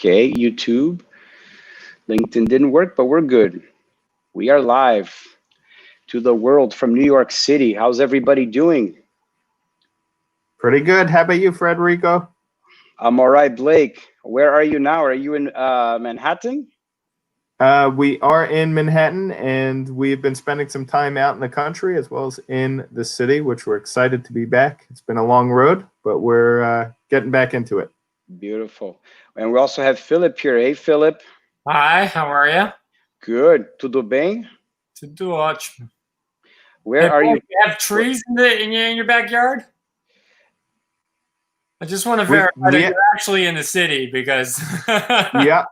Okay, YouTube. LinkedIn didn't work, but we're good. We are live to the world from New York City. How's everybody doing? Pretty good. How about you, Frederico? I'm all right, Blake. Where are you now? Are you in Manhattan? We are in Manhattan, and we've been spending some time out in the country as well as in the city, which we're excited to be back. It's been a long road, but we're getting back into it. Beautiful. And we also have Philip here. Hey, Philip. Hi, how are you? Good. Tudo bem? Tudo ótimo. Where are you? You have trees in your backyard? I just want to verify that you're actually in the city because yeah,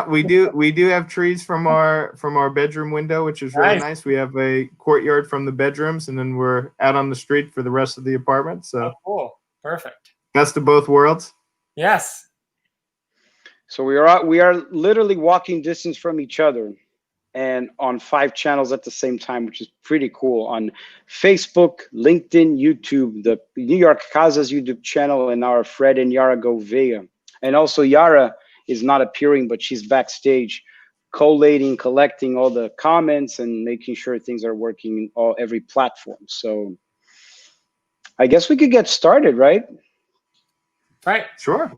we do have trees from our bedroom window, which is really nice. We have a courtyard from the bedrooms, and then we're out on the street for the rest of the apartment. So cool, perfect. Best of both worlds. Yes. So we are literally walking distance from each other, and on 5 channels at the same time, which is pretty cool. On Facebook, LinkedIn, YouTube, the New York Casas YouTube channel, and our Fred and Yara Gouveia. And also Yara is not appearing, but she's backstage collating, collecting all the comments and making sure things are working in every platform. So I guess we could get started, right? Right. Sure.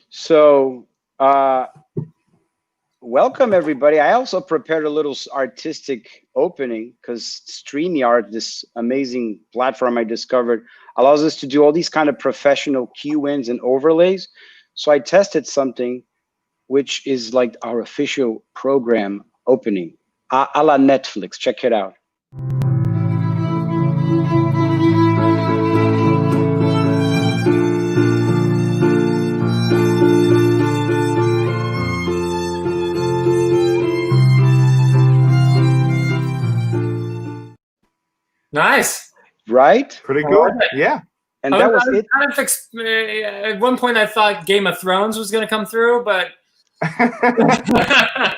So welcome, everybody. I also prepared a little artistic opening because StreamYard, this amazing platform I discovered, allows us to do all these kind of professional cue-ins and overlays. So I tested something which is like our official program opening, a la Netflix. Check it out. Nice. Right? Pretty cool. Yeah. And that was it. Kind of at one point I thought Game of Thrones was going to come through, but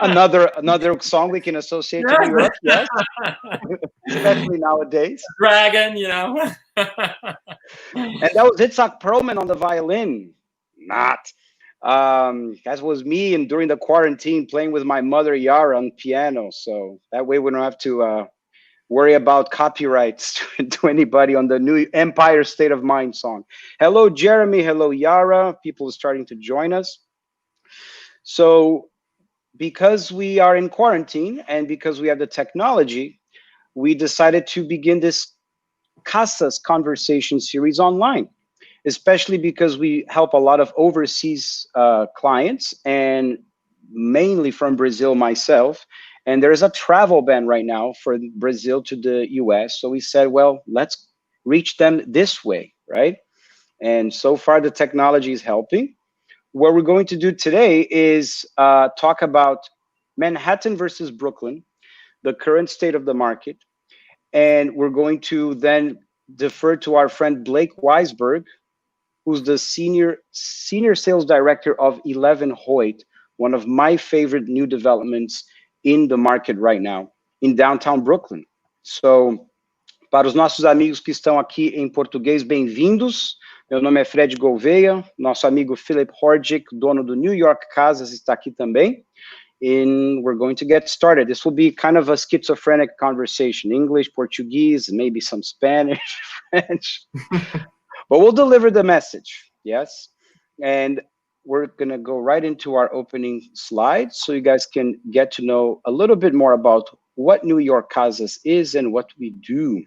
another song we can associate to New York, yes. Especially nowadays. Dragon, you know. And that was Itzhak Perlman on the violin. Not. That was me, and during the quarantine playing with my mother Yara on piano. So that way we don't have to worry about copyrights to anybody on the new Empire State of Mind song. Hello, Jeremy. Hello, Yara. People are starting to join us. So because we are in quarantine and because we have the technology, we decided to begin this Casas conversation series online, especially because we help a lot of overseas clients, and mainly from Brazil myself. And there's a travel ban right now for Brazil to the US. So we said, well, let's reach them this way, right? And so far the technology is helping. What we're going to do today is talk about Manhattan versus Brooklyn, the current state of the market. And we're going to then defer to our friend Blake Weissberg, who's the senior sales director of 11 Hoyt, one of my favorite new developments in the market right now, in downtown Brooklyn. So, para os nossos amigos que estão aqui em português, bem-vindos. Meu nome é Fred Gouveia, nosso amigo Philip Hordijk, dono do New York Casas, está aqui também. And we're going to get started. This will be kind of a schizophrenic conversation, English, Portuguese, maybe some Spanish, French. But we'll deliver the message, yes? And we're going to go right into our opening slide so you guys can get to know a little bit more about what New York Casas is and what we do.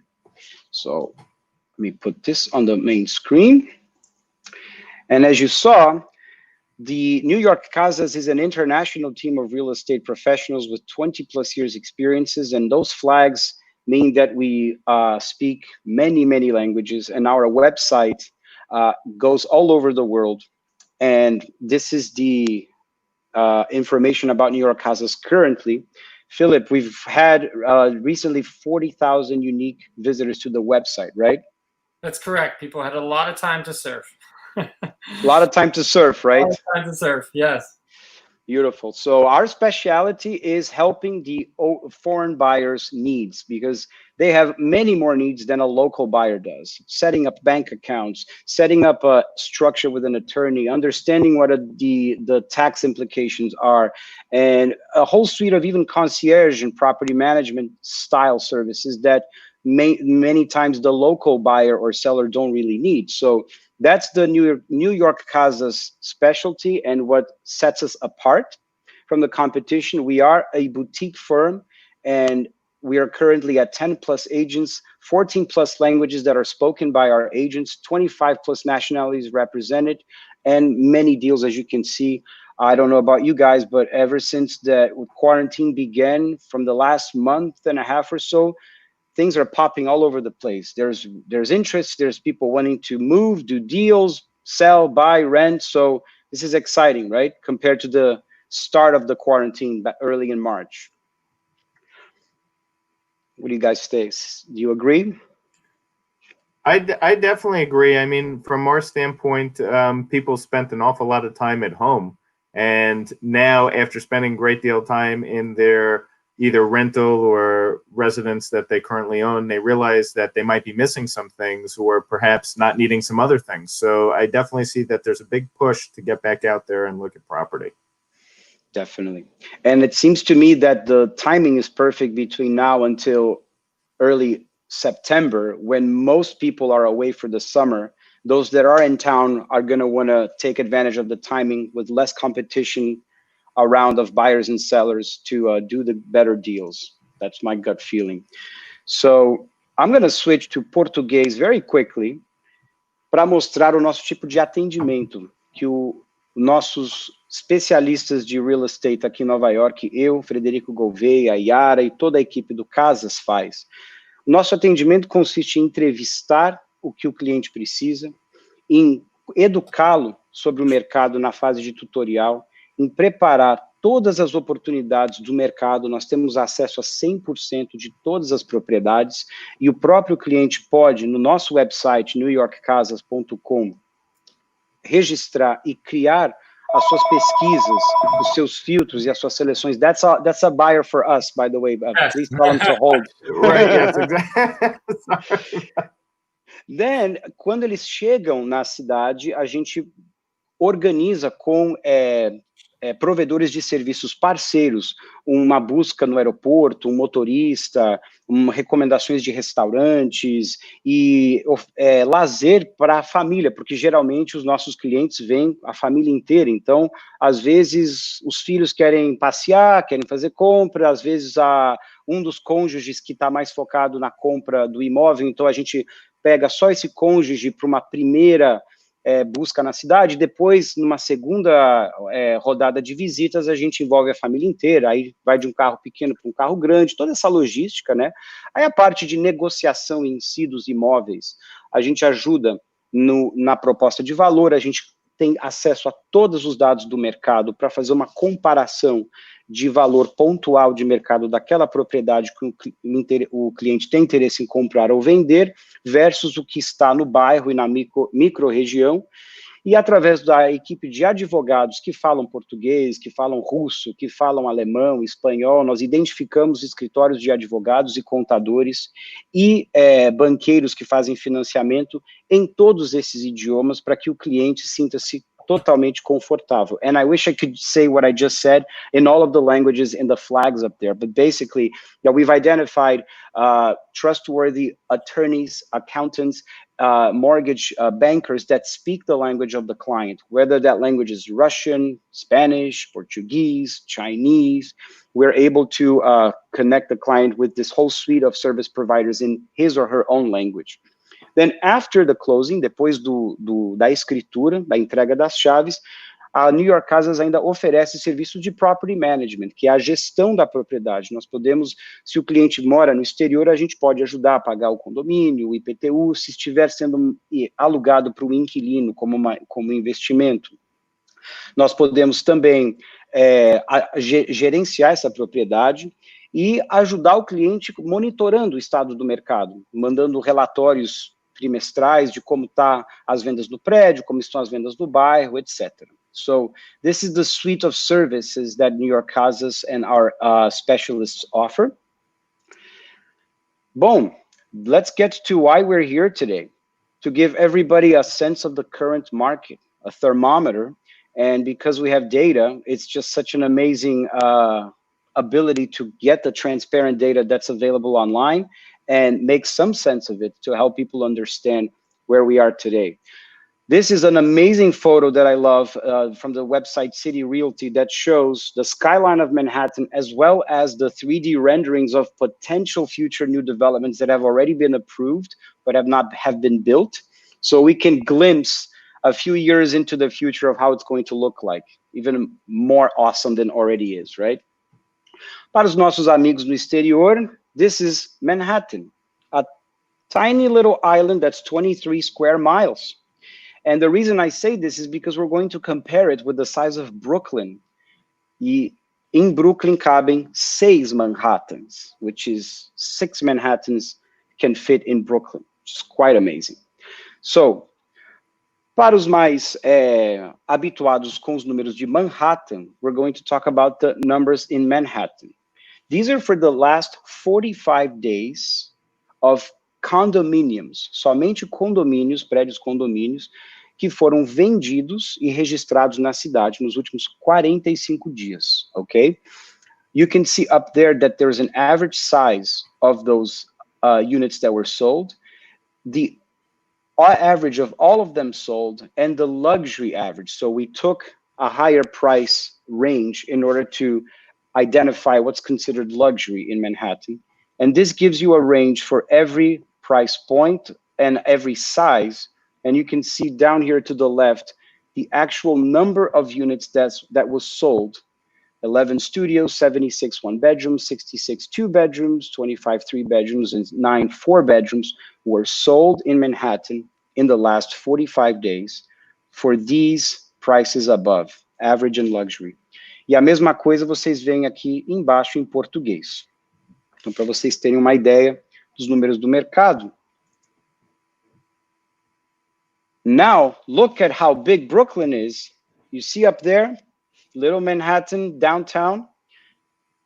So let me put this on the main screen. And as you saw, the New York Casas is an international team of real estate professionals with 20 plus years experiences, and those flags mean that we speak many, many languages, and our website goes all over the world. And this is the information about New York Casas currently. Philip, we've had recently 40,000 unique visitors to the website, right? That's correct. People had a lot of time to surf. A lot of time to surf, right? A lot of time to surf, yes. Beautiful. So our specialty is helping the foreign buyers' needs, because they have many more needs than a local buyer does. Setting up bank accounts, setting up a structure with an attorney, understanding what the tax implications are, and a whole suite of even concierge and property management style services that many times the local buyer or seller don't really need. So that's the New York Casas specialty and what sets us apart from the competition. We are a boutique firm, and we are currently at 10 plus agents, 14 plus languages that are spoken by our agents, 25 plus nationalities represented, and many deals, as you can see. I don't know about you guys, but ever since the quarantine began, from the last month and a half or so, things are popping all over the place. There's interest, there's people wanting to move, do deals, sell, buy, rent. So this is exciting, right? Compared to the start of the quarantine early in March. What do you guys think? Do you agree? I definitely agree. I mean, from our standpoint, people spent an awful lot of time at home. And now, after spending a great deal of time in their either rental or residence that they currently own, they realize that they might be missing some things or perhaps not needing some other things. So I definitely see that there's a big push to get back out there and look at property. Definitely. And it seems to me that the timing is perfect between now until early September, when most people are away for the summer. Those that are in town are going to want to take advantage of the timing with less competition around of buyers and sellers to do the better deals. That's my gut feeling. So I'm going to switch to português very quickly para mostrar o nosso tipo de atendimento que nossos especialistas de real estate aqui em Nova York, eu, Frederico Gouveia, Yara e toda a equipe do Casas faz. Nosso atendimento consiste em entrevistar o que o cliente precisa, em educá-lo sobre o mercado na fase de tutorial, em preparar todas as oportunidades do mercado. Nós temos acesso a 100% de todas as propriedades, e o próprio cliente pode, no nosso website, newyorkcasas.com, registrar e criar as suas pesquisas, os seus filtros e as suas seleções. That's a buyer for us, by the way. Please tell them to hold. Right, yes, exactly. Then, quando eles chegam na cidade, a gente organiza com provedores de serviços parceiros, uma busca no aeroporto, um motorista, recomendações de restaurantes e lazer para a família, porque geralmente os nossos clientes vêm a família inteira. Então, às vezes, os filhos querem passear, querem fazer compra, às vezes um dos cônjuges que está mais focado na compra do imóvel, então a gente pega só esse cônjuge para uma primeira busca na cidade. Depois, numa segunda rodada de visitas, a gente envolve a família inteira, aí vai de um carro pequeno para um carro grande, toda essa logística, né? Aí a parte de negociação em si dos imóveis, a gente ajuda na proposta de valor, a gente tem acesso a todos os dados do mercado para fazer uma comparação de valor pontual de mercado daquela propriedade que o cliente tem interesse em comprar ou vender, versus o que está no bairro e na micro-região, e através da equipe de advogados que falam português, que falam russo, que falam alemão, espanhol, nós identificamos escritórios de advogados e contadores e banqueiros que fazem financiamento em todos esses idiomas para que o cliente sinta-se totalmente confortável. And I wish I could say what I just said in all of the languages in the flags up there, but basically, we've identified trustworthy attorneys, accountants, mortgage bankers that speak the language of the client, whether that language is Russian, Spanish, Portuguese, Chinese. We're able to connect the client with this whole suite of service providers in his or her own language. Then after the closing, depois da escritura, da entrega das chaves, a New York Casas ainda oferece serviço de property management, que é a gestão da propriedade. Nós podemos, se o cliente mora no exterior, a gente pode ajudar a pagar o condomínio, o IPTU, se estiver sendo alugado para o inquilino como investimento. Nós podemos também gerenciar essa propriedade e ajudar o cliente monitorando o estado do mercado, mandando relatórios trimestrais de como tá as vendas do prédio, como estão as vendas do bairro, etc. So this is the suite of services that New York Casas and our specialists offer. Boom. Let's get to why we're here today, to give everybody a sense of the current market, a thermometer. And because we have data, it's just such an amazing ability to get the transparent data that's available online and make some sense of it to help people understand where we are today. This is an amazing photo that I love from the website City Realty that shows the skyline of Manhattan as well as the 3D renderings of potential future new developments that have already been approved but have been built. So we can glimpse a few years into the future of how it's going to look like, even more awesome than already is, right? Para os nossos amigos no exterior, this is Manhattan, a tiny little island that's 23 square miles. And the reason I say this is because we're going to compare it with the size of Brooklyn. E em Brooklyn cabem 6 Manhattans, which is 6 Manhattans can fit in Brooklyn, which is quite amazing. So, para os mais habituados com os números de Manhattan, we're going to talk about the numbers in Manhattan. These are for the last 45 days of condomínios, somente condomínios, prédios condomínios, que foram vendidos e registrados na cidade nos últimos 45 dias, okay? You can see up there that there's an average size of those units that were sold, the average of all of them sold, and the luxury average. So we took a higher price range in order to identify what's considered luxury in Manhattan. And this gives you a range for every price point and every size. And you can see down here to the left, the actual number of units that was sold. 11 studios, 76 one bedrooms, 66 two bedrooms, 25 three bedrooms, and 9 four bedrooms were sold in Manhattan in the last 45 days for these prices above, average and luxury. E a mesma coisa vocês veem aqui embaixo em português. Então, para vocês terem uma ideia dos números do mercado. Now, look at how big Brooklyn is. You see up there, Little Manhattan, downtown.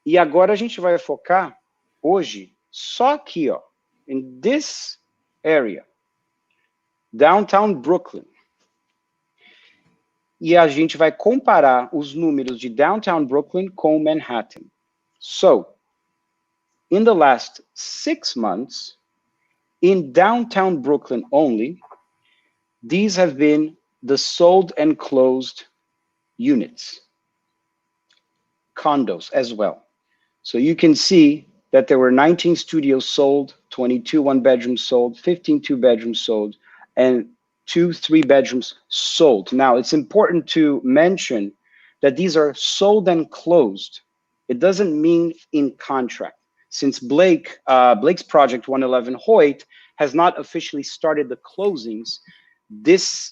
E agora a gente vai focar, hoje, só aqui, ó, in this area. Downtown Brooklyn. E a gente vai comparar os números de Downtown Brooklyn com Manhattan. So, in the last 6 months, in Downtown Brooklyn only, these have been the sold and closed units, condos as well. So you can see that there were 19 studios sold, 22 one bedrooms sold, 15 two bedrooms sold, and 2 three bedrooms sold. Now, it's important to mention that these are sold and closed. It doesn't mean in contract. Since Blake's project 111 Hoyt has not officially started the closings, these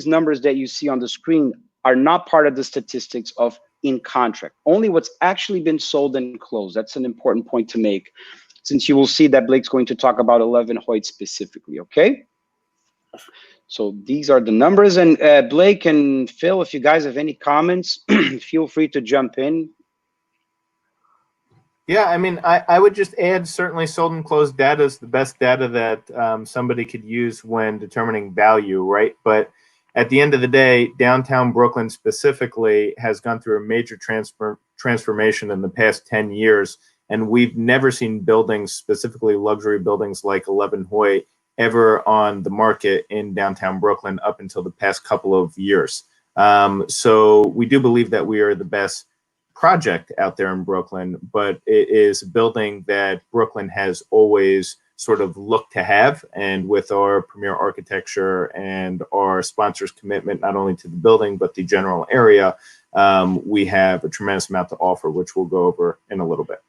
numbers that you see on the screen are not part of the statistics of in contract. Only what's actually been sold and closed. That's an important point to make, since you will see that Blake's going to talk about 11 Hoyt specifically, okay? So these are the numbers, and Blake and Phil, if you guys have any comments, feel free to jump in. Yeah, I mean, I would just add certainly sold and closed data is the best data that somebody could use when determining value, right? But at the end of the day, downtown Brooklyn specifically has gone through a major transformation in the past 10 years, and we've never seen buildings, specifically luxury buildings like 11 Hoyt, ever on the market in downtown Brooklyn up until the past couple of years. So we do believe that we are the best project out there in Brooklyn, but it is a building that Brooklyn has always sort of looked to have. And with our premier architecture and our sponsors' commitment, not only to the building, but the general area, we have a tremendous amount to offer, which we'll go over in a little bit.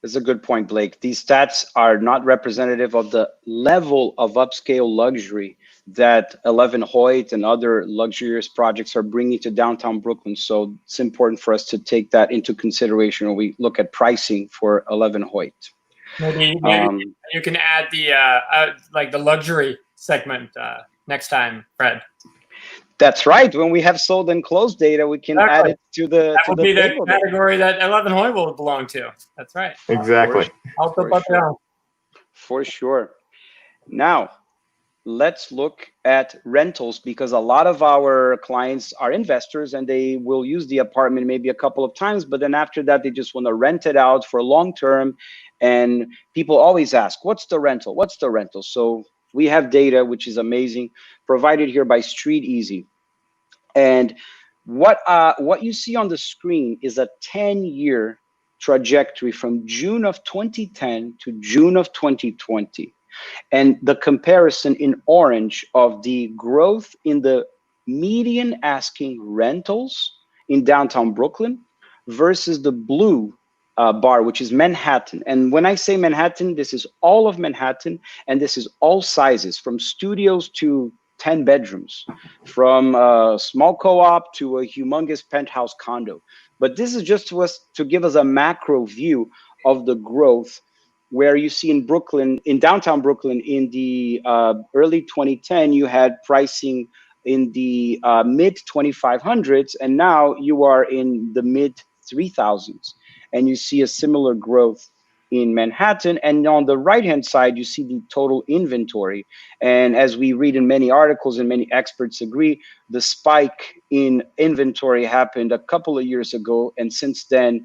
That's a good point, Blake. These stats are not representative of the level of upscale luxury that 11 Hoyt and other luxurious projects are bringing to downtown Brooklyn. So it's important for us to take that into consideration when we look at pricing for 11 Hoyt. Maybe you can add the like the luxury segment next time, Fred. That's right. When we have sold and closed data, we can add it to the. That would be the category that 11 Hoyt will belong to. That's right. Exactly. I'll put that down. For sure. Now, let's look at rentals, because a lot of our clients are investors and they will use the apartment maybe a couple of times, but then after that, they just want to rent it out for long term. And people always ask, what's the rental? What's the rental? So we have data, which is amazing, provided here by Street Easy. And what you see on the screen is a 10-year trajectory from June of 2010 to June of 2020. And the comparison in orange of the growth in the median asking rentals in downtown Brooklyn versus the blue bar, which is Manhattan. And when I say Manhattan, this is all of Manhattan, and this is all sizes, from studios to 10 bedrooms, from a small co-op to a humongous penthouse condo. But this is just to give us a macro view of the growth, where you see in Brooklyn, in downtown Brooklyn, in the early 2010, you had pricing in the mid 2500s, and now you are in the mid 3000s. And you see a similar growth in Manhattan. And on the right-hand side, you see the total inventory. And as we read in many articles and many experts agree, the spike in inventory happened a couple of years ago. And since then,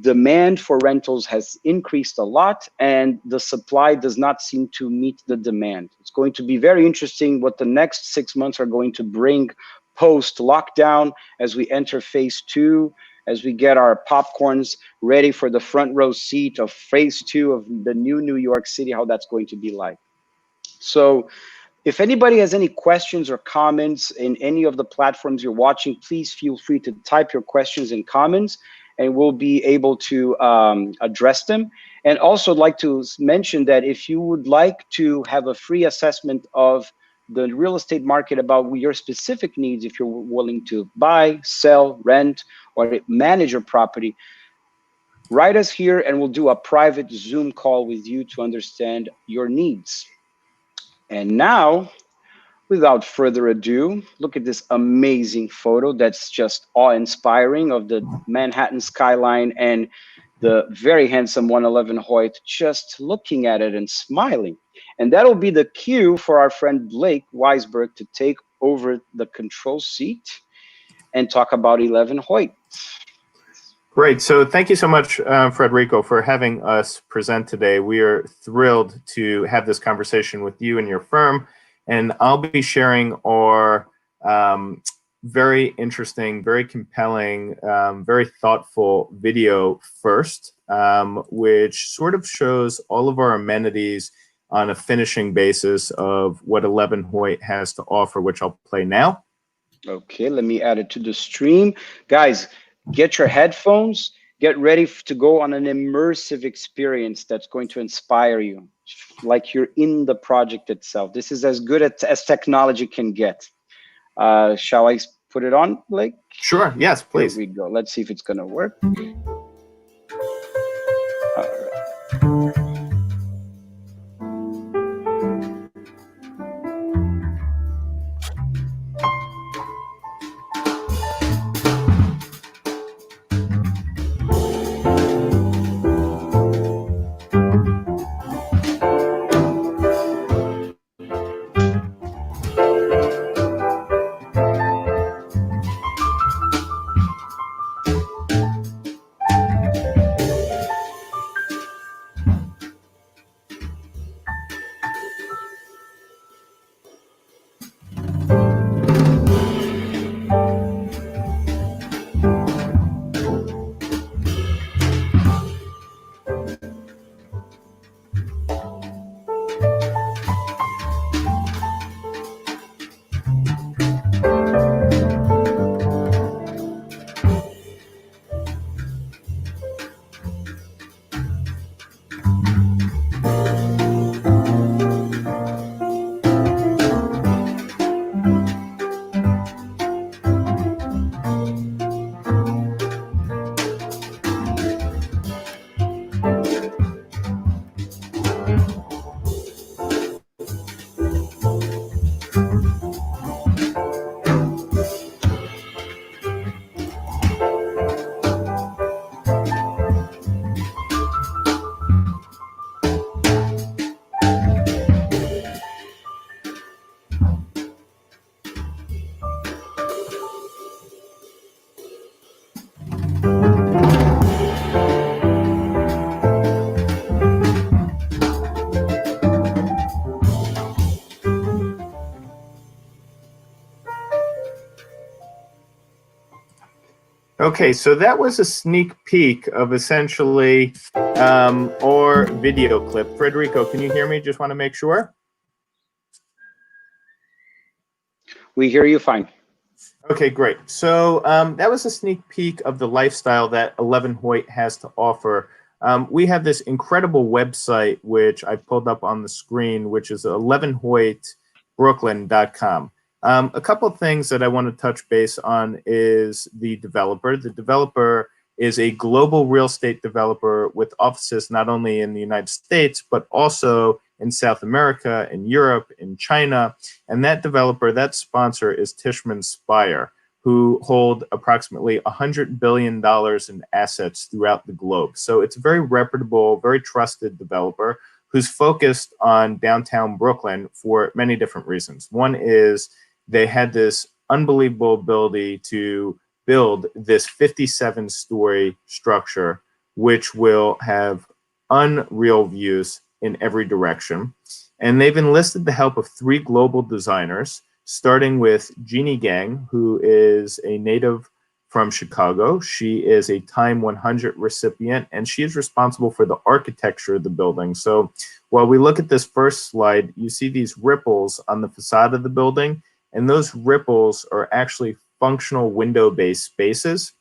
demand for rentals has increased a lot, and the supply does not seem to meet the demand. It's going to be very interesting what the next 6 months are going to bring post-lockdown as we enter phase 2, as we get our popcorns ready for the front row seat of phase 2 of the new New York City, how that's going to be like. So if anybody has any questions or comments in any of the platforms you're watching, please feel free to type your questions and comments, and we'll be able to address them. And also I'd like to mention that if you would like to have a free assessment of the real estate market about your specific needs, if you're willing to buy, sell, rent, or manage your property, write us here and we'll do a private Zoom call with you to understand your needs. And now, without further ado, look at this amazing photo that's just awe-inspiring of the Manhattan skyline and the very handsome 111 Hoyt, just looking at it and smiling. And that'll be the cue for our friend Blake Weissberg to take over the control seat and talk about 11 Hoyt. Great. So thank you so much, Frederico, for having us present today. We are thrilled to have this conversation with you and your firm. And I'll be sharing our very interesting, very compelling, very thoughtful video first, which sort of shows all of our amenities on a finishing basis of what 11 Hoyt has to offer, which I'll play now. Okay, let me add it to the stream. Guys, get your headphones, get ready to go on an immersive experience that's going to inspire you, like you're in the project itself. This is as good as technology can get. Shall I put it on, Blake? Sure, yes, please. Here we go. Let's see if it's gonna work. All right. Okay, so that was a sneak peek of essentially our video clip. Frederico, can you hear me? Just want to make sure. We hear you fine. Okay, great. So that was a sneak peek of the lifestyle that 11 Hoyt has to offer. We have this incredible website, which I pulled up on the screen, which is 11hoytbrooklyn.com. A couple of things that I want to touch base on is the developer. The developer is a global real estate developer with offices not only in the United States, but also in South America, in Europe, in China. And that developer, that sponsor is Tishman Speyer, who hold approximately $100 billion in assets throughout the globe. So it's a very reputable, very trusted developer who's focused on downtown Brooklyn for many different reasons. One is they had this unbelievable ability to build this 57-story structure, which will have unreal views in every direction. And they've enlisted the help of 3 global designers, starting with Jeannie Gang, who is a native from Chicago. She is a Time 100 recipient, and she is responsible for the architecture of the building. So while we look at this first slide, you see these ripples on the facade of the building, and those ripples are actually functional window-based spaces,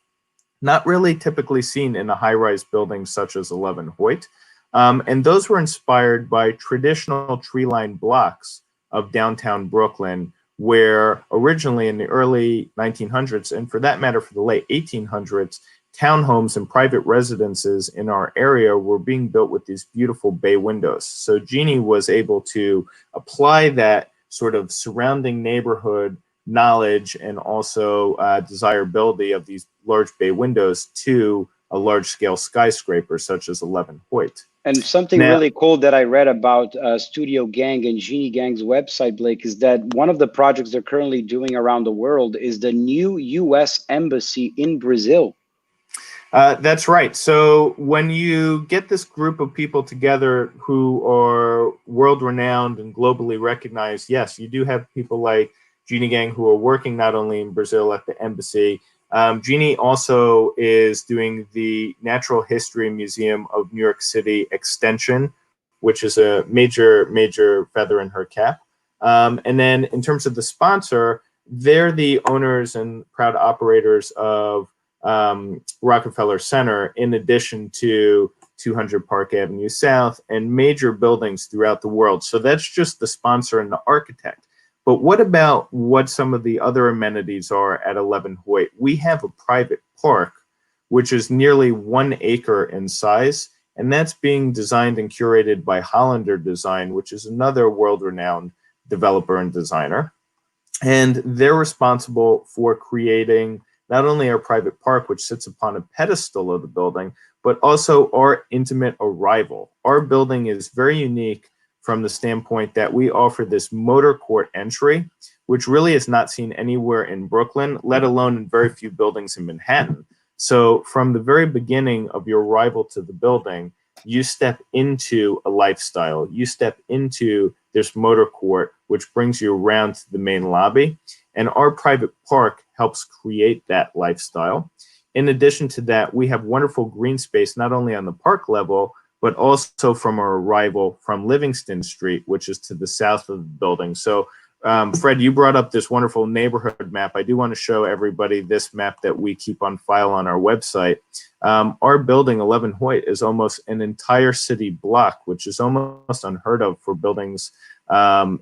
not really typically seen in a high-rise building such as 11 Hoyt. And those were inspired by traditional tree-lined blocks of downtown Brooklyn, where originally in the early 1900s, and for that matter for the late 1800s, townhomes and private residences in our area were being built with these beautiful bay windows. So Jeannie was able to apply that sort of surrounding neighborhood knowledge and also desirability of these large bay windows to a large-scale skyscraper such as 11 Hoyt. And something really cool that I read about Studio Gang and Jeannie Gang's website, Blake, is that one of the projects they're currently doing around the world is the new U.S. Embassy in Brazil. That's right. So when you get this group of people together who are world-renowned and globally recognized, yes, you do have people like Jeannie Gang who are working not only in Brazil at the embassy. Jeannie also is doing the Natural History Museum of New York City extension, which is a major feather in her cap. And then in terms of the sponsor, they're the owners and proud operators of Rockefeller Center, in addition to 200 Park Avenue South and major buildings throughout the world. So that's just the sponsor and the architect. But what about what some of the other amenities are at 11 Hoyt? We have a private park, which is nearly 1 acre in size, and that's being designed and curated by Hollander Design, which is another world-renowned developer and designer. And they're responsible for creating not only our private park, which sits upon a pedestal of the building, but also our intimate arrival. Our building is very unique from the standpoint that we offer this motor court entry, which really is not seen anywhere in Brooklyn, let alone in very few buildings in Manhattan. So from the very beginning of your arrival to the building, you step into a lifestyle. You step into this motor court, which brings you around to the main lobby. And our private park helps create that lifestyle. In addition to that, we have wonderful green space, not only on the park level, but also from our arrival from Livingston Street, which is to the south of the building. So Fred, you brought up this wonderful neighborhood map. I do want to show everybody this map that we keep on file on our website. Our building, 11 Hoyt, is almost an entire city block, which is almost unheard of for buildings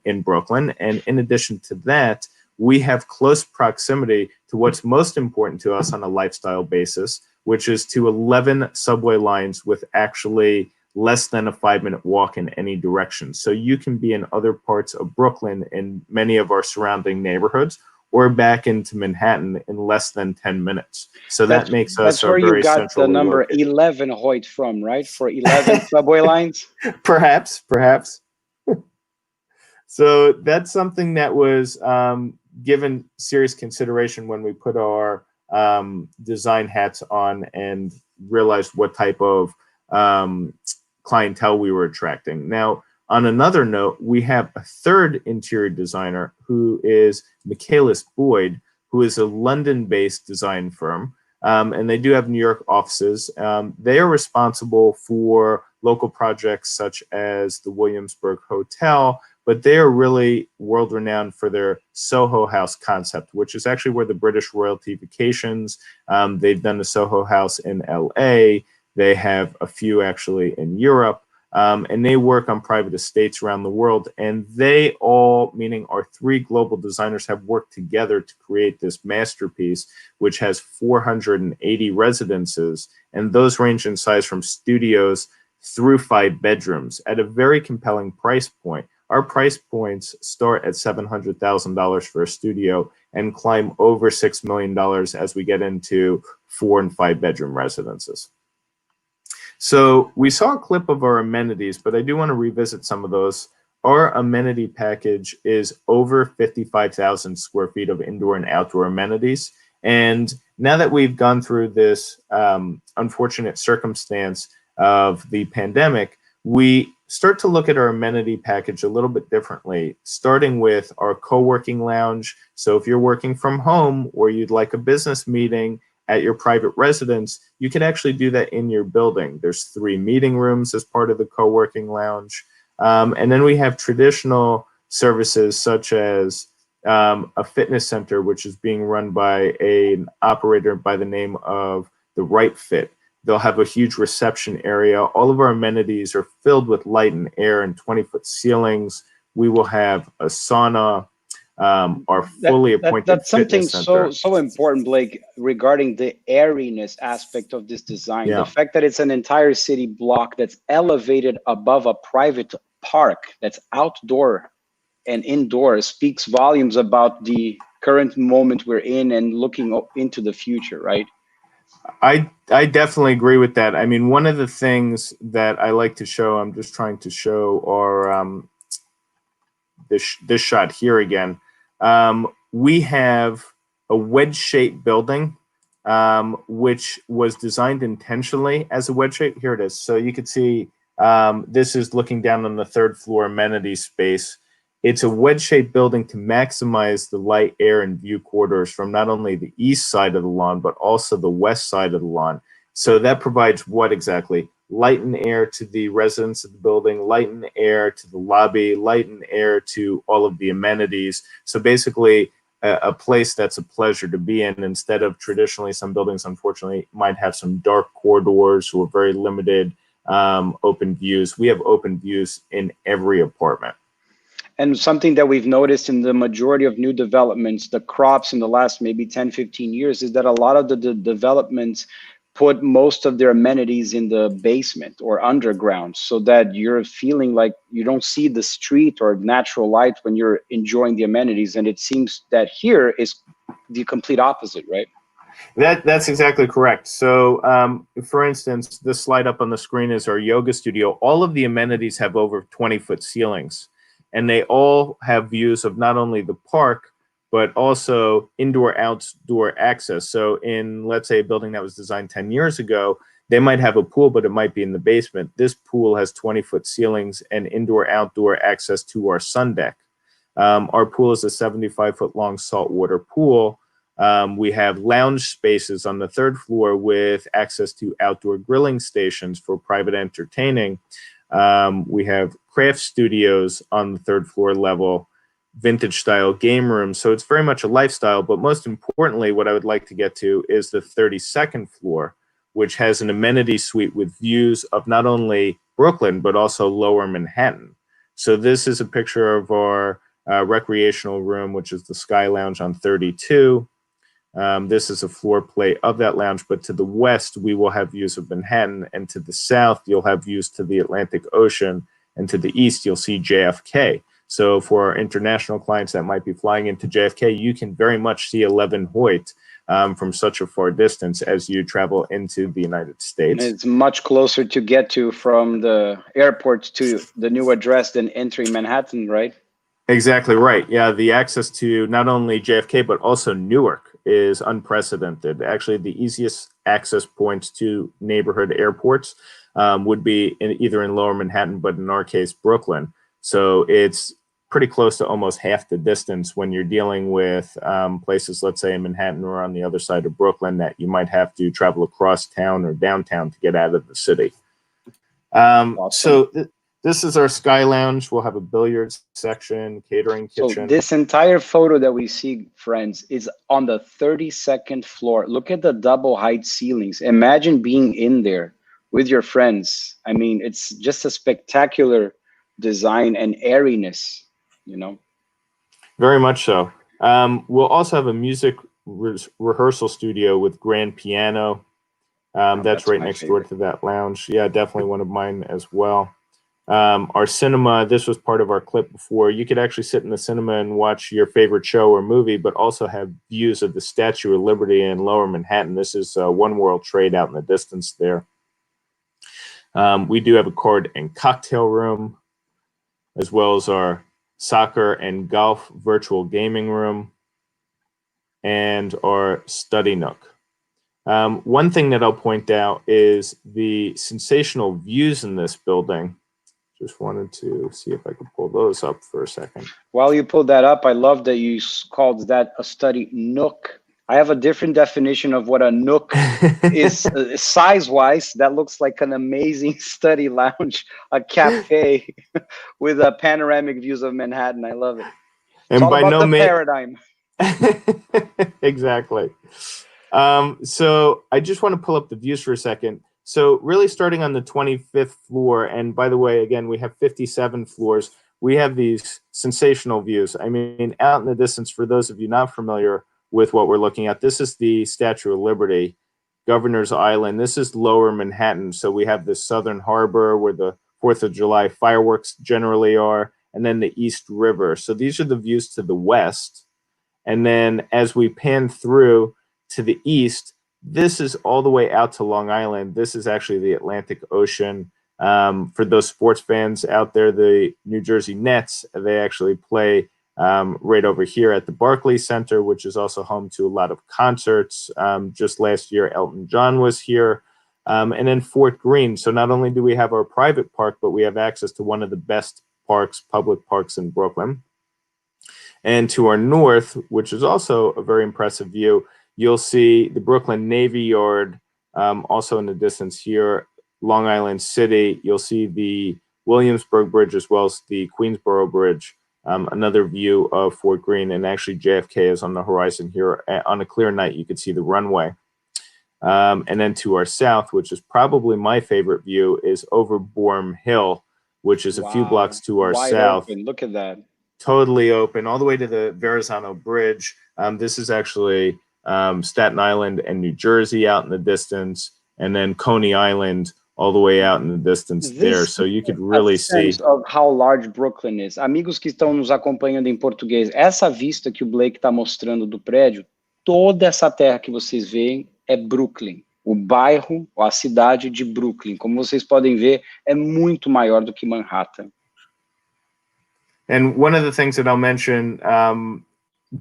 in Brooklyn. And in addition to that, we have close proximity to what's most important to us on a lifestyle basis, which is to 11 subway lines with actually less than a 5-minute walk in any direction. So you can be in other parts of Brooklyn in many of our surrounding neighborhoods, or back into Manhattan in less than 10 minutes. So that makes us a very central. That's where you got the number 11 Hoyt from, right? For 11 subway lines? Perhaps. So that's something that was given serious consideration when we put our design hats on and realized what type of clientele we were attracting. Now, on another note, we have a third interior designer who is Michaelis Boyd, who is a London-based design firm. and they do have New York offices. They are responsible for local projects such as the Williamsburg Hotel, but they are really world-renowned for their Soho House concept, which is actually where the British royalty vacations. They've done the Soho House in LA. They have a few actually in Europe, and they work on private estates around the world. And they all, meaning our three global designers, have worked together to create this masterpiece, which has 480 residences, and those range in size from studios through 5 bedrooms at a very compelling price point. Our price points start at $700,000 for a studio and climb over $6 million as we get into 4 and 5 bedroom residences. So we saw a clip of our amenities, but I do want to revisit some of those. Our amenity package is over 55,000 square feet of indoor and outdoor amenities. And now that we've gone through this unfortunate circumstance of the pandemic, we start to look at our amenity package a little bit differently, starting with our co-working lounge. So if you're working from home or you'd like a business meeting at your private residence, you can actually do that in your building. There's 3 meeting rooms as part of the co-working lounge. And then we have traditional services such as a fitness center, which is being run by an operator by the name of the Right Fit. They'll have a huge reception area. All of our amenities are filled with light and air and 20-foot ceilings. We will have a sauna, our fully appointed that's something fitness center. so important, Blake, regarding the airiness aspect of this design. Yeah. The fact that it's an entire city block that's elevated above a private park that's outdoor and indoor speaks volumes about the current moment we're in and looking into the future, right? I definitely agree with that. I mean, one of the things that I like to show, I'm just trying to show our this shot here again. We have a wedge-shaped building, which was designed intentionally as a wedge shape. Here it is. So you could see this is looking down on the 3rd floor amenity space. It's a wedge-shaped building to maximize the light, air, and view corridors from not only the east side of the lawn, but also the west side of the lawn. So that provides what exactly? Light and air to the residents of the building, light and air to the lobby, light and air to all of the amenities. So basically a place that's a pleasure to be in, instead of traditionally some buildings, unfortunately, might have some dark corridors or very limited open views. We have open views in every apartment. And something that we've noticed in the majority of new developments, the crops in the last maybe 10, 15 years, is that a lot of the developments put most of their amenities in the basement or underground, so that you're feeling like you don't see the street or natural light when you're enjoying the amenities. And it seems that here is the complete opposite, right? That's exactly correct. So, for instance, this slide up on the screen is our yoga studio. All of the amenities have over 20-foot ceilings, and they all have views of not only the park, but also indoor-outdoor access. So in, let's say, a building that was designed 10 years ago, they might have a pool, but it might be in the basement. This pool has 20-foot ceilings and indoor-outdoor access to our sun deck. Our pool is a 75-foot long saltwater pool. We have lounge spaces on the 3rd floor with access to outdoor grilling stations for private entertaining. We have craft studios on the 3rd floor level, vintage style game rooms. So it's very much a lifestyle, but most importantly, what I would like to get to is the 32nd floor, which has an amenity suite with views of not only Brooklyn, but also lower Manhattan. So this is a picture of our recreational room, which is the Sky Lounge on 32. This is a floor plate of that lounge, but to the west, we will have views of Manhattan, and to the south, you'll have views to the Atlantic Ocean, and to the east, you'll see JFK. So for our international clients that might be flying into JFK, you can very much see 11 Hoyt from such a far distance as you travel into the United States. It's much closer to get to from the airport to the new address than entering Manhattan, right? Exactly right. Yeah, the access to not only JFK, but also Newark is unprecedented. Actually, the easiest access points to neighborhood airports would be either in lower Manhattan, but in our case, Brooklyn. So it's pretty close to almost half the distance when you're dealing with places, let's say in Manhattan or on the other side of Brooklyn, that you might have to travel across town or downtown to get out of the city. Awesome. So this is our Sky Lounge. We'll have a billiards section, catering kitchen. So this entire photo that we see, friends, is on the 32nd floor. Look at the double height ceilings. Imagine being in there with your friends. I mean, it's just a spectacular design and airiness, you know. Very much so. We'll also have a music rehearsal studio with grand piano. That's right next door to that lounge. Yeah, definitely one of mine as well. Our cinema, this was part of our clip before. You could actually sit in the cinema and watch your favorite show or movie, but also have views of the Statue of Liberty in Lower Manhattan. This is One World Trade out in the distance there. We do have a card and cocktail room, as well as our soccer and golf virtual gaming room, and our study nook. One thing that I'll point out is the sensational views in this building. Just wanted to see if I could pull those up for a second. While you pull that up, I love that you called that a study nook. I have a different definition of what a nook is size-wise. That looks like an amazing study lounge, a cafe with panoramic views of Manhattan. I love it. It's and all by about no the means paradigm. Exactly. So I just want to pull up the views for a second. So really starting on the 25th floor, and by the way, again, we have 57 floors. We have these sensational views. I mean, out in the distance, for those of you not familiar with what we're looking at, this is the Statue of Liberty, Governor's Island. This is Lower Manhattan. So we have the Southern Harbor where the 4th of July fireworks generally are, and then the East River. So these are the views to the west. And then as we pan through to the east, this is all the way out to Long Island. This is actually the Atlantic Ocean. For those sports fans out there, the New Jersey Nets, they actually play right over here at the Barclays Center, which is also home to a lot of concerts. Just last year, Elton John was here. And then Fort Greene. So not only do we have our private park, but we have access to one of the best parks, public parks in Brooklyn. And to our north, which is also a very impressive view, you'll see the Brooklyn Navy Yard, also in the distance here, Long Island City. You'll see the Williamsburg Bridge as well as the Queensboro Bridge, another view of Fort Greene, and actually JFK is on the horizon here. On a clear night, you could see the runway. And then to our south, which is probably my favorite view, is over Boerum Hill, which is a few blocks to our south. Open. Look at that. Totally open, all the way to the Verrazano Bridge. This is actually Staten Island and New Jersey out in the distance, and then Coney Island all the way out in the distance there. So you could really see of how large Brooklyn is. Amigos que estão nos acompanhando em português, essa vista que o Blake está mostrando do prédio, toda essa terra que vocês veem é Brooklyn. O bairro, a cidade de Brooklyn. Como vocês podem ver, é muito maior do que Manhattan. And one of the things that I'll mention,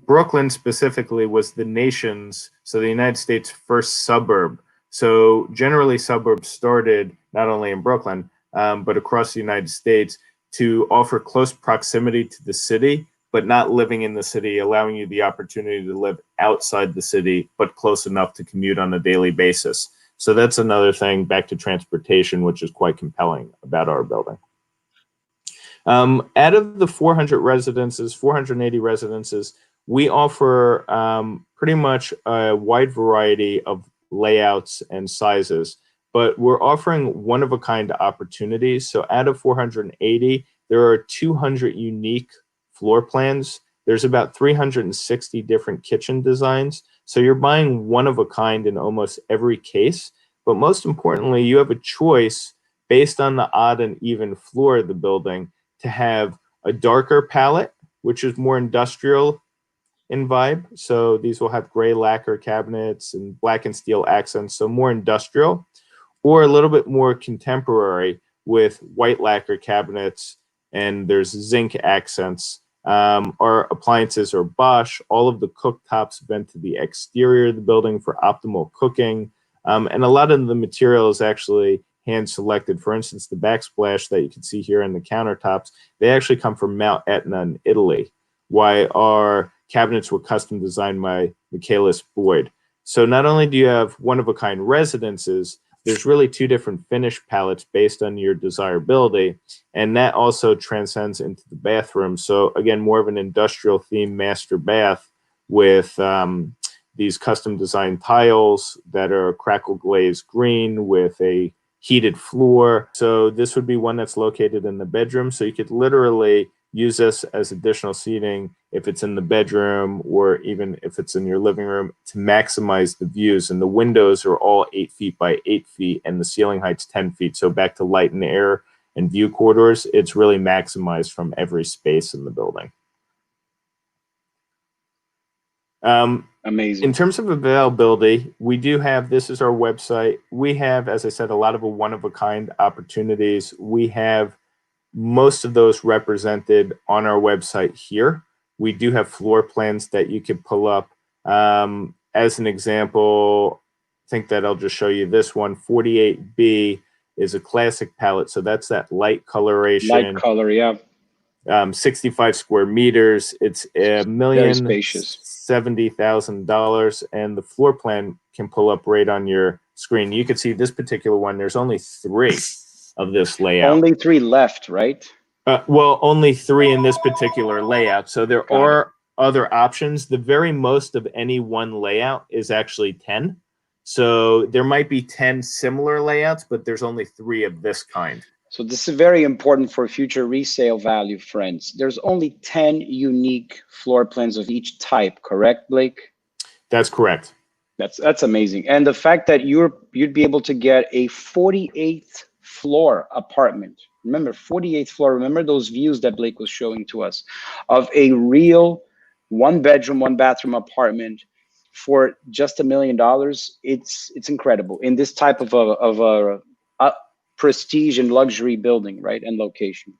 Brooklyn specifically was the nation's, so the United States' first suburb. So generally suburbs started not only in Brooklyn, but across the United States to offer close proximity to the city, but not living in the city, allowing you the opportunity to live outside the city, but close enough to commute on a daily basis. So that's another thing, back to transportation, which is quite compelling about our building. Out of the 480 residences, we offer pretty much a wide variety of layouts and sizes, but we're offering one-of-a-kind opportunities. So out of 480, there are 200 unique floor plans. There's about 360 different kitchen designs. So you're buying one-of-a-kind in almost every case. But most importantly, you have a choice based on the odd and even floor of the building to have a darker palette, which is more industrial in vibe. So these will have gray lacquer cabinets and black and steel accents, so more industrial, or a little bit more contemporary with white lacquer cabinets and there's zinc accents. Our appliances are Bosch. All of the cooktops vent to the exterior of the building for optimal cooking. And a lot of the material is actually hand selected. For instance, the backsplash that you can see here in the countertops, they actually come from Mount Etna in Italy, while our cabinets were custom designed by Michaelis Boyd. So not only do you have one-of-a-kind residences, there's really two different finish palettes based on your desirability, and that also transcends into the bathroom. So again, more of an industrial theme master bath with these custom designed tiles that are crackle glazed green with a heated floor. So this would be one that's located in the bedroom. So you could literally use this as additional seating if it's in the bedroom or even if it's in your living room to maximize the views. And the windows are all 8 feet by 8 feet and the ceiling height's 10 feet. So back to light and air and view corridors, it's really maximized from every space in the building. Amazing. In terms of availability, we do have, this is our website. We have, as I said, a lot of one-of-a-kind opportunities. We have most of those represented on our website here. We do have floor plans that you could pull up. As an example, I think that I'll just show you this one. 48B is a classic palette. So that's that light coloration. Light color, yeah. 65 square meters. It's $1,070,000, and the floor plan can pull up right on your screen. You can see this particular one. There's only 3 of this layout. Only 3 left, right? Well, only 3 in this particular layout. So there are other options. The very most of any one layout is actually 10. So there might be 10 similar layouts, but there's only 3 of this kind. So this is very important for future resale value, friends. There's only 10 unique floor plans of each type, correct, Blake? That's correct. That's amazing. And the fact that you'd be able to get a 48th floor apartment. Remember, 48th floor. Remember those views that Blake was showing to us of a real 1-bedroom, 1-bathroom apartment for just $1 million. It's incredible in this type of a prestige and luxury building, right, and location.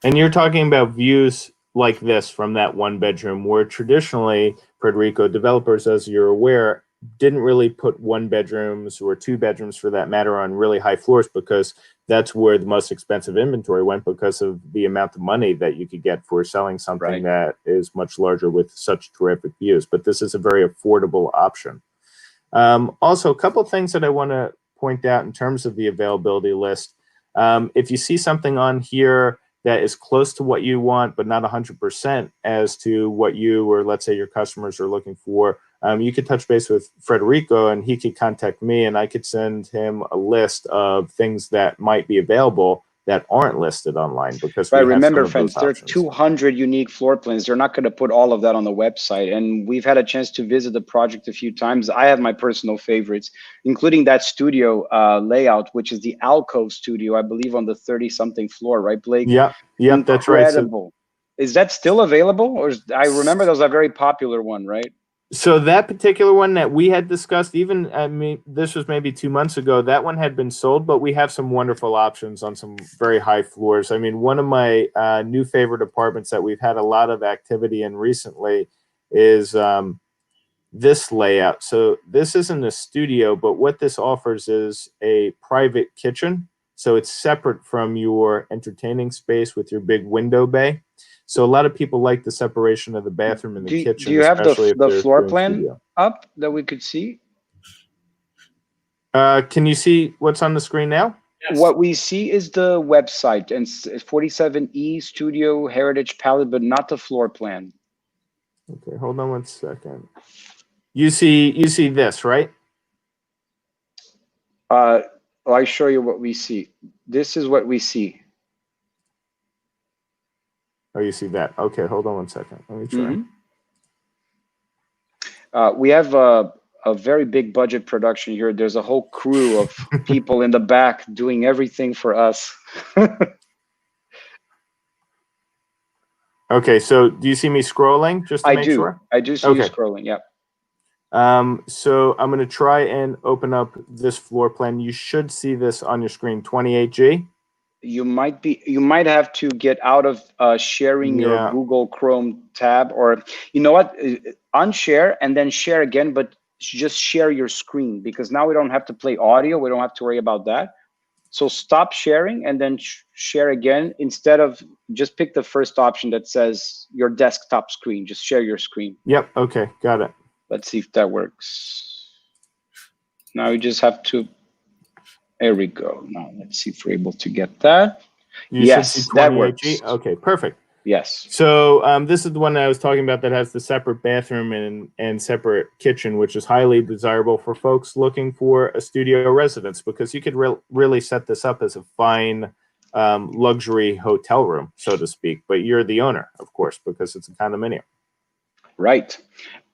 And you're talking about views like this from that 1-bedroom, where traditionally, Frederico, developers, as you're aware, didn't really put 1-bedrooms or 2-bedrooms for that matter on really high floors, because that's where the most expensive inventory went, because of the amount of money that you could get for selling something that is much larger with such terrific views. But this is a very affordable option. Also, a couple of things that I want to point out in terms of the availability list. If you see something on here that is close to what you want, but not 100% as to what you or let's say your customers are looking for, you could touch base with Frederico and he could contact me and I could send him a list of things that might be available that aren't listed online, because we remember, friends, there are 200 unique floor plans. They're not going to put all of that on the website. And we've had a chance to visit the project a few times. I have my personal favorites, including that studio layout, which is the alcove studio, I believe on the 30-something floor, right, Blake? Yeah, that's right. Incredible. Is that still available? Or I remember that was a very popular one, right? So that particular one that we had discussed, even this was maybe 2 months ago, that one had been sold, but we have some wonderful options on some very high floors. I mean, one of my new favorite apartments that we've had a lot of activity in recently is this layout. So this isn't a studio, but what this offers is a private kitchen. So it's separate from your entertaining space with your big window bay. So a lot of people like the separation of the bathroom and the kitchen. Do you have the floor plan up that we could see? Can you see what's on the screen now? Yes. What we see is the website and 47E Studio Heritage Palette, but not the floor plan. Okay, hold on 1 second. You see this, right? I show you what we see. This is what we see. Oh, you see that? Okay, hold on 1 second. Let me try. We have a very big budget production here. There's a whole crew of people in the back doing everything for us. Okay, so do you see me scrolling? Just to make sure? I do see you scrolling, yeah. So I'm going to try and open up this floor plan. You should see this on your screen, 28G. You might have to get out of sharing your Google Chrome tab, or you know what, unshare and then share again, but just share your screen, because now we don't have to play audio. We don't have to worry about that. So stop sharing and then share again, instead of just pick the first option that says your desktop screen. Just share your screen. Yep. Okay. Got it. Let's see if that works. Now we just have to, there we go. Now let's see if we're able to get that. Yes, that works. Okay, perfect. Yes. So this is the one that I was talking about that has the separate bathroom and separate kitchen, which is highly desirable for folks looking for a studio residence, because you could really set this up as a fine luxury hotel room, so to speak. But you're the owner, of course, because it's a condominium. Right.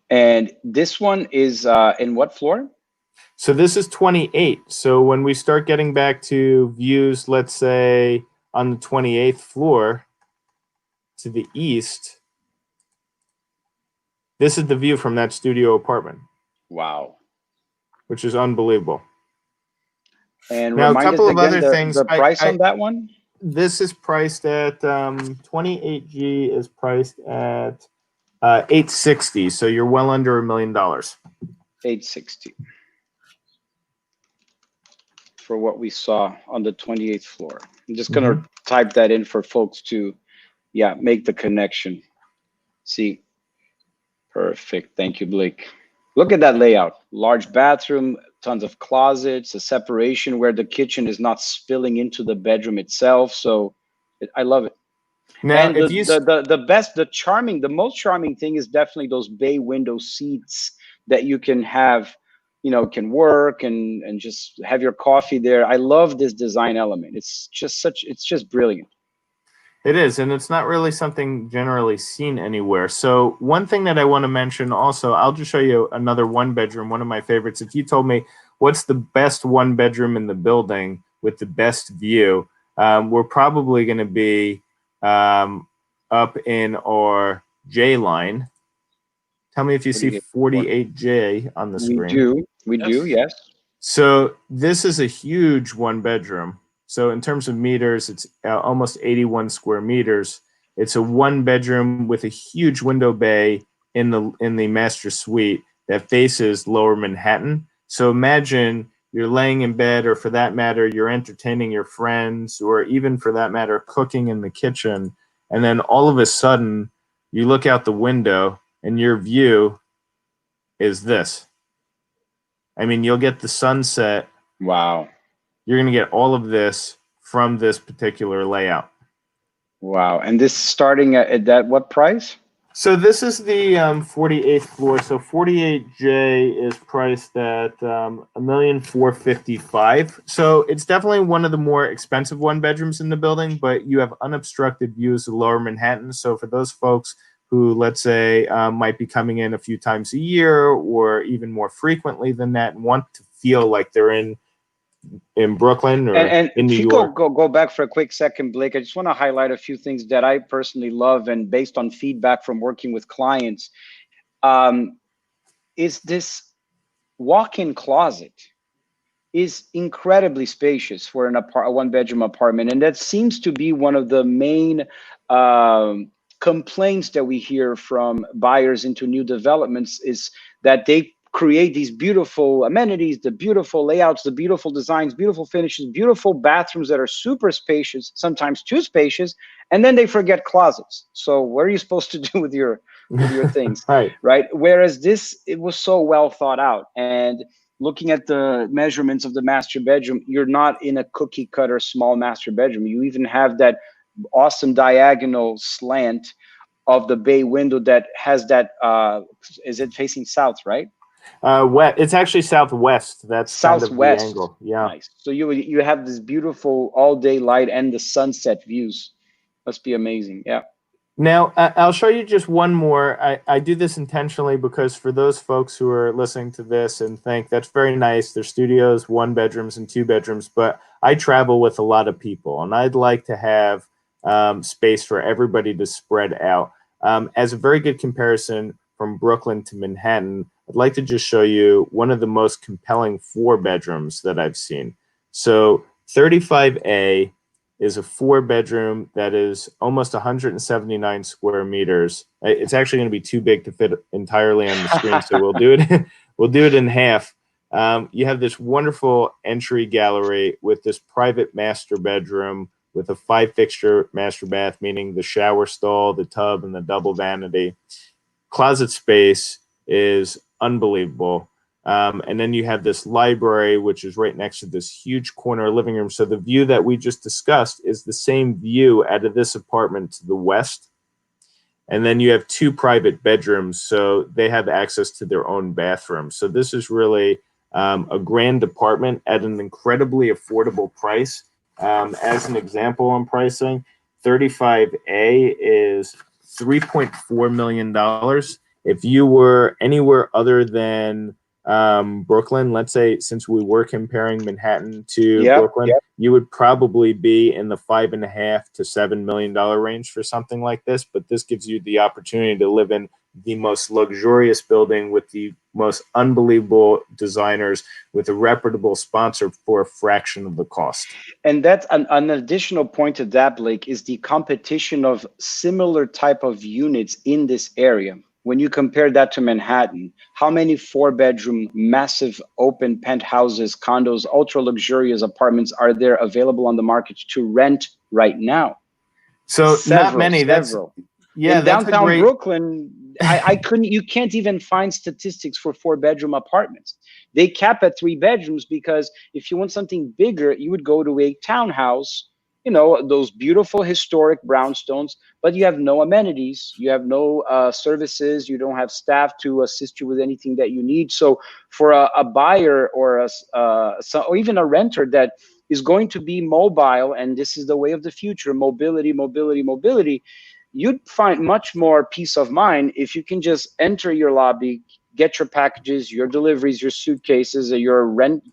And this one is in what floor? So this is 28. So when we start getting back to views, let's say on the 28th floor, to the east, this is the view from that studio apartment. Wow. Which is unbelievable. And now, a couple of other things. The price on that one? This is priced at 28G is priced at 860. So you're well under $1 million. 860. For what we saw on the 28th floor. I'm just going to type that in for folks to, yeah, make the connection. See, perfect. Thank you, Blake. Look at that layout. Large bathroom, tons of closets, a separation where the kitchen is not spilling into the bedroom itself. So I love it. Now, and the most charming thing is definitely those bay window seats that you can have, you know, can work and just have your coffee there. I love this design element. It's just brilliant. It is, and it's not really something generally seen anywhere. So one thing that I want to mention also, I'll just show you another one bedroom, one of my favorites. If you told me what's the best one bedroom in the building with the best view, we're probably going to be up in our J line. Tell me if you see 48J on the screen. We do, yes. So this is a huge one bedroom. So in terms of meters, it's almost 81 square meters. It's a one bedroom with a huge window bay in the master suite that faces Lower Manhattan. So imagine you're laying in bed, or for that matter, you're entertaining your friends, or even for that matter, cooking in the kitchen. And then all of a sudden you look out the window and your view is this. I mean, you'll get the sunset. Wow. You're going to get all of this from this particular layout. Wow. And this starting at that what price? So this is the 48th floor. So 48J is priced at $1,455,000. So it's definitely one of the more expensive one bedrooms in the building, but you have unobstructed views of Lower Manhattan. So for those folks who, let's say, might be coming in a few times a year or even more frequently than that and want to feel like they're in Brooklyn or in New York. Go back for a quick second, Blake. I just want to highlight a few things that I personally love, and based on feedback from working with clients, is this walk-in closet is incredibly spacious for a one-bedroom apartment, and that seems to be one of the main complaints that we hear from buyers into new developments, is that they create these beautiful amenities, the beautiful layouts, the beautiful designs, beautiful finishes, beautiful bathrooms that are super spacious, sometimes too spacious, and then they forget closets. So what are you supposed to do with your things? Right? Whereas this, it was so well thought out. And looking at the measurements of the master bedroom, you're not in a cookie cutter small master bedroom. You even have that awesome diagonal slant of the bay window that has that, is it facing south, right? It's actually southwest. That's southwest. Kind of the angle. Yeah. Nice. So you have this beautiful all day light and the sunset views. Must be amazing. Yeah. Now I'll show you just one more. I do this intentionally because for those folks who are listening to this and think that's very nice, there's studios, one bedrooms and two bedrooms, but I travel with a lot of people and I'd like to have space for everybody to spread out. As a very good comparison from Brooklyn to Manhattan, I'd like to just show you one of the most compelling 4 bedrooms that I've seen. So 35A is a 4-bedroom that is almost 179 square meters. It's actually going to be too big to fit entirely on the screen, so we'll do it in half. You have this wonderful entry gallery with this private master bedroom with a 5-fixture master bath, meaning the shower stall, the tub, and the double vanity. Closet space is unbelievable. And then you have this library, which is right next to this huge corner living room. So the view that we just discussed is the same view out of this apartment to the west. And then you have 2 private bedrooms, so they have access to their own bathroom. So this is really a grand apartment at an incredibly affordable price. As an example on pricing, 35A is $3.4 million. If you were anywhere other than Brooklyn, let's say, since we were comparing Manhattan to Brooklyn, you would probably be in the $5.5 to $7 million range for something like this. But this gives you the opportunity to live in the most luxurious building with the most unbelievable designers with a reputable sponsor for a fraction of the cost. And that's an additional point to that, Blake, is the competition of similar type of units in this area. When you compare that to Manhattan, how many 4-bedroom, massive open penthouses, condos, ultra luxurious apartments are there available on the market to rent right now? So not many. Several. In downtown Brooklyn, I couldn't. You can't even find statistics for 4-bedroom apartments. They cap at 3 bedrooms because if you want something bigger, you would go to a townhouse. You know, those beautiful historic brownstones, but you have no amenities, you have no services, you don't have staff to assist you with anything that you need. So for a buyer or or even a renter that is going to be mobile, and this is the way of the future, mobility, you'd find much more peace of mind if you can just enter your lobby, get your packages, your deliveries, your suitcases, or your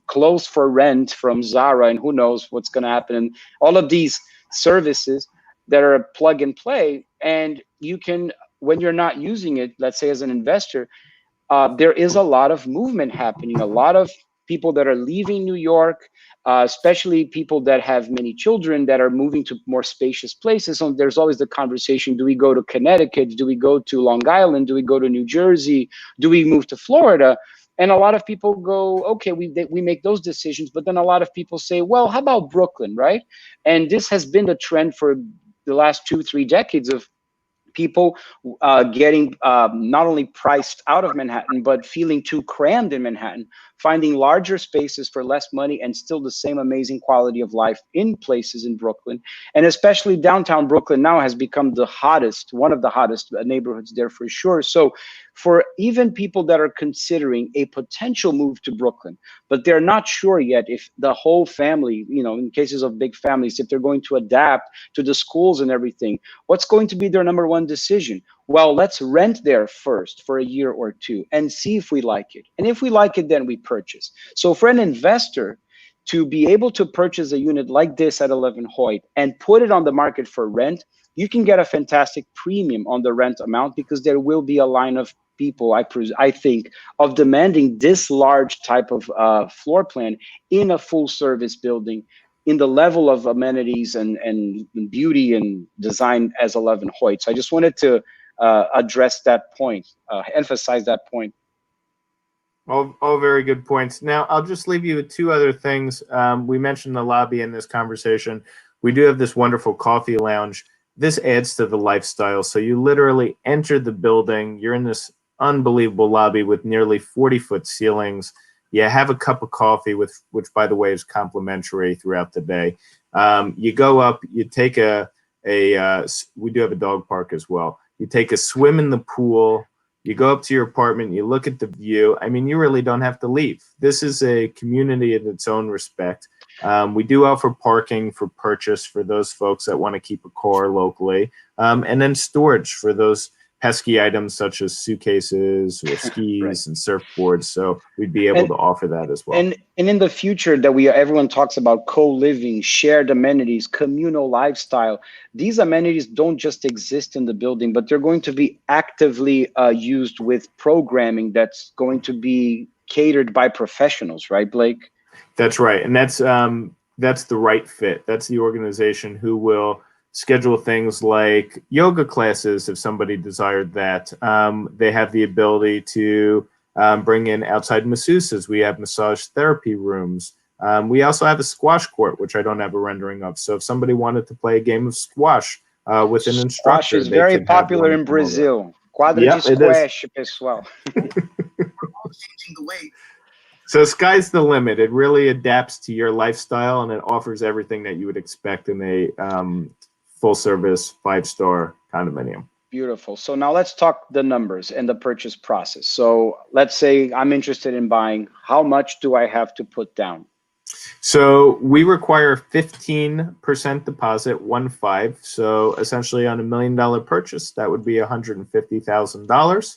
clothes for rent from Zara, and who knows what's going to happen. And all of these services that are plug and play. And you can, when you're not using it, let's say as an investor, there is a lot of movement happening, a lot of people that are leaving New York, especially people that have many children that are moving to more spacious places. So there's always the conversation, do we go to Connecticut? Do we go to Long Island? Do we go to New Jersey? Do we move to Florida? And a lot of people go, okay, we make those decisions. But then a lot of people say, well, how about Brooklyn, right? And this has been the trend for the last 2-3 decades of people getting not only priced out of Manhattan, but feeling too crammed in Manhattan, finding larger spaces for less money and still the same amazing quality of life in places in Brooklyn. And especially downtown Brooklyn now has become the hottest, one of the hottest neighborhoods there for sure. So for even people that are considering a potential move to Brooklyn, but they're not sure yet if the whole family, you know, in cases of big families, if they're going to adapt to the schools and everything, what's going to be their number one decision? Well, let's rent there first for a year or 2 and see if we like it. And if we like it, then we purchase. So for an investor to be able to purchase a unit like this at 11 Hoyt and put it on the market for rent, you can get a fantastic premium on the rent amount because there will be a line of people, I think, of demanding this large type of floor plan in a full service building in the level of amenities and beauty and design as 11 Hoyt. So I just wanted to address that point, emphasize that point. All very good points. Now, I'll just leave you with 2 other things. We mentioned the lobby in this conversation. We do have this wonderful coffee lounge. This adds to the lifestyle. So you literally enter the building. You're in this unbelievable lobby with nearly 40-foot ceilings. You have a cup of coffee, which by the way is complimentary throughout the day. You go up. You take we do have a dog park as well. You take a swim in the pool. You go up to your apartment, you look at the view. I mean, you really don't have to leave. This is a community in its own respect. We do offer parking for purchase for those folks that want to keep a car locally, and then storage for those pesky items such as suitcases or skis right. and surfboards. So we'd be able to offer that as well. And in the future that everyone talks about co-living, shared amenities, communal lifestyle, these amenities don't just exist in the building, but they're going to be actively used with programming that's going to be catered by professionals, right, Blake? That's right. And that's the right fit. That's the organization who will schedule things like yoga classes if somebody desired that. They have the ability to bring in outside masseuses. We have massage therapy rooms. We also have a squash court, which I don't have a rendering of. So if somebody wanted to play a game of squash with an instructor, squash is very popular in Brazil. Quadra de squash, pessoal. Changing the weight. So sky's the limit. It really adapts to your lifestyle, and it offers everything that you would expect in a full-service 5-star condominium. Beautiful. So now let's talk the numbers and the purchase process. So let's say I'm interested in buying. How much do I have to put down? So we require 15% deposit, 1.5. So essentially on $1 million purchase, that would be $150,000.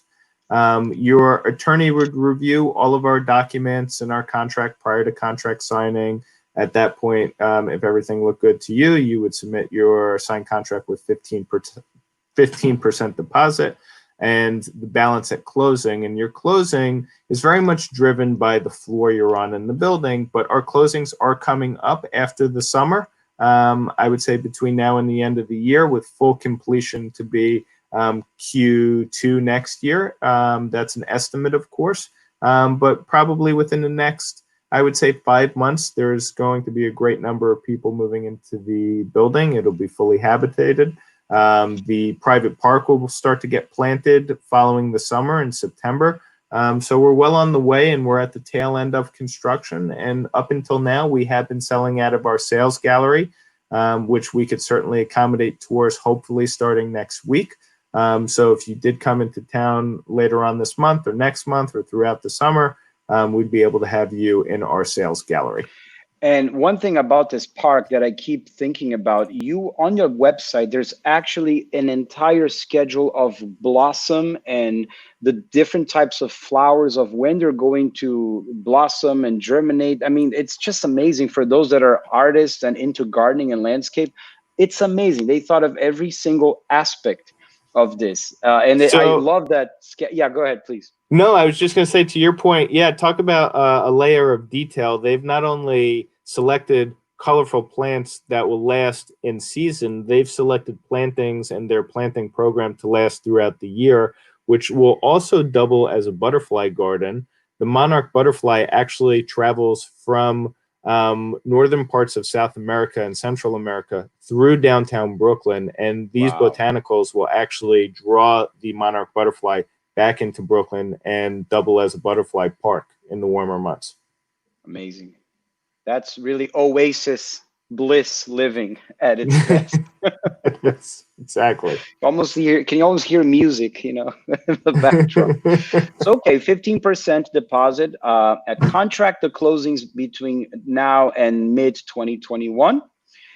Your attorney would review all of our documents and our contract prior to contract signing. At that point, if everything looked good to you, you would submit your signed contract with 15% deposit and the balance at closing. And your closing is very much driven by the floor you're on in the building, but our closings are coming up after the summer. I would say between now and the end of the year, with full completion to be Q2 next year. That's an estimate, of course, but probably within the next, I would say, 5 months, there's going to be a great number of people moving into the building. It'll be fully habitated. The private park will start to get planted following the summer in September. So we're well on the way, and we're at the tail end of construction. And up until now, we have been selling out of our sales gallery, which we could certainly accommodate tours, hopefully starting next week. So if you did come into town later on this month or next month or throughout the summer, we'd be able to have you in our sales gallery. And one thing about this park that I keep thinking about, you on your website, there's actually an entire schedule of blossom and the different types of flowers of when they're going to blossom and germinate. I mean, it's just amazing for those that are artists and into gardening and landscape. It's amazing. They thought of every single aspect of this. I love that. Yeah, go ahead, please. No, I was just going to say, to your point, yeah, talk about a layer of detail. They've not only selected colorful plants that will last in season, they've selected plantings and their planting program to last throughout the year, which will also double as a butterfly garden. The monarch butterfly actually travels from northern parts of South America and Central America through downtown Brooklyn, and these botanicals will actually draw the monarch butterfly back into Brooklyn and double as a butterfly park in the warmer months. Amazing. That's really oasis bliss living at its best. Yes, exactly. Can you almost hear music, in the backdrop? So, okay, 15% deposit. At contract the closings between now and mid 2021.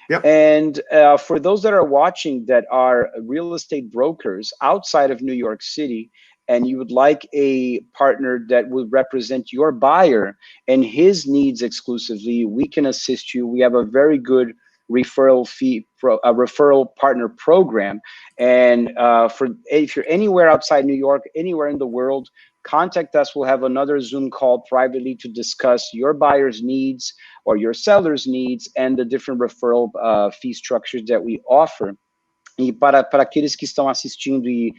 Yep. And for those that are watching that are real estate brokers outside of New York City, and you would like a partner that would represent your buyer and his needs exclusively, we can assist you. We have a very good referral partner program. And if you're anywhere outside New York, anywhere in the world, contact us. We'll have another Zoom call privately to discuss your buyer's needs or your seller's needs and the different referral fee structures that we offer. E para aqueles que estão assistindo e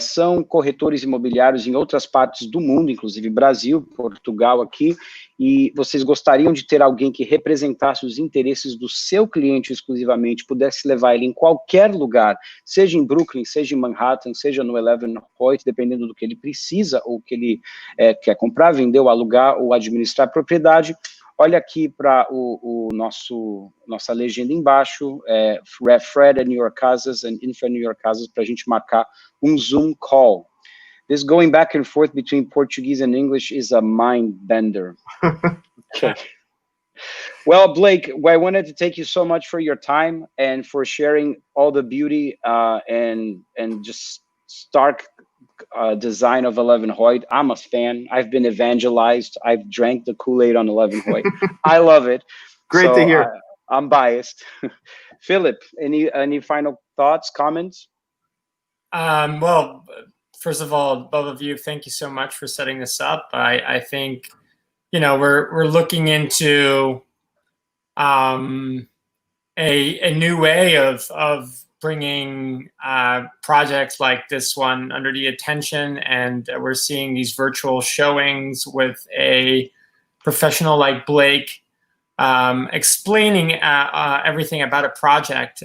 são corretores imobiliários em outras partes do mundo, inclusive Brasil, Portugal aqui, e vocês gostariam de ter alguém que representasse os interesses do seu cliente exclusivamente, pudesse levar ele em qualquer lugar, seja em Brooklyn, seja em Manhattan, seja no 11 Hoyt, dependendo do que ele precisa ou que ele quer comprar, vender, ou alugar ou administrar a propriedade. Olha aqui para nossa legenda embaixo, Fred at York Casas and Info at York Casas, para a gente marcar Zoom call. This going back and forth between Portuguese and English is a mind bender. Okay. Well, Blake, I wanted to thank you so much for your time and for sharing all the beauty and just stark design of 11 Hoyt. I'm a fan. I've been evangelized. I've drank the Kool-Aid on 11 Hoyt. I love it. Great to hear. I'm biased. Philip, any final thoughts, comments? Well, first of all, both of you, thank you so much for setting this up. I think, we're looking into a new way of bringing projects like this one under the attention, and we're seeing these virtual showings with a professional like Blake explaining everything about a project,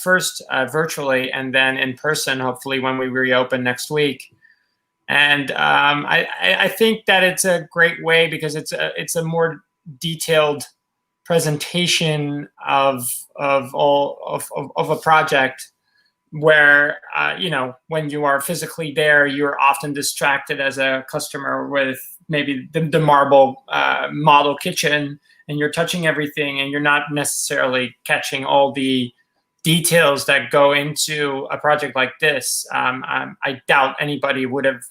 first virtually and then in person, hopefully when we reopen next week. And I think that it's a great way because it's a more detailed presentation of a project where when you are physically there, you're often distracted as a customer with maybe the marble model kitchen, and you're touching everything and you're not necessarily catching all the details that go into a project like this. I doubt anybody would have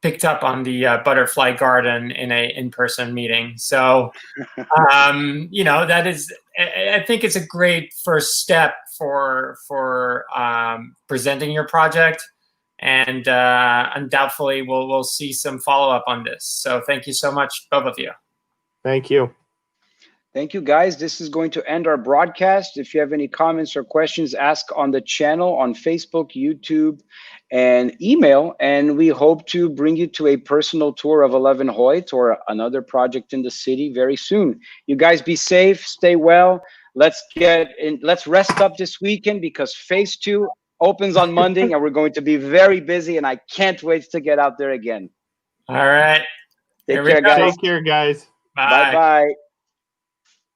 picked up on the butterfly garden in a in-person meeting. So, that is, I think it's a great first step for presenting your project, and undoubtedly we'll see some follow-up on this. So thank you so much, both of you. Thank you. Thank you, guys. This is going to end our broadcast. If you have any comments or questions, ask on the channel on Facebook, YouTube, and email. And we hope to bring you to a personal tour of 11 Hoyt or another project in the city very soon. You guys be safe, stay well. Let's rest up this weekend because phase 2 opens on Monday and we're going to be very busy, and I can't wait to get out there again. All right. Take care, guys. Take care, guys. Bye. Bye-bye.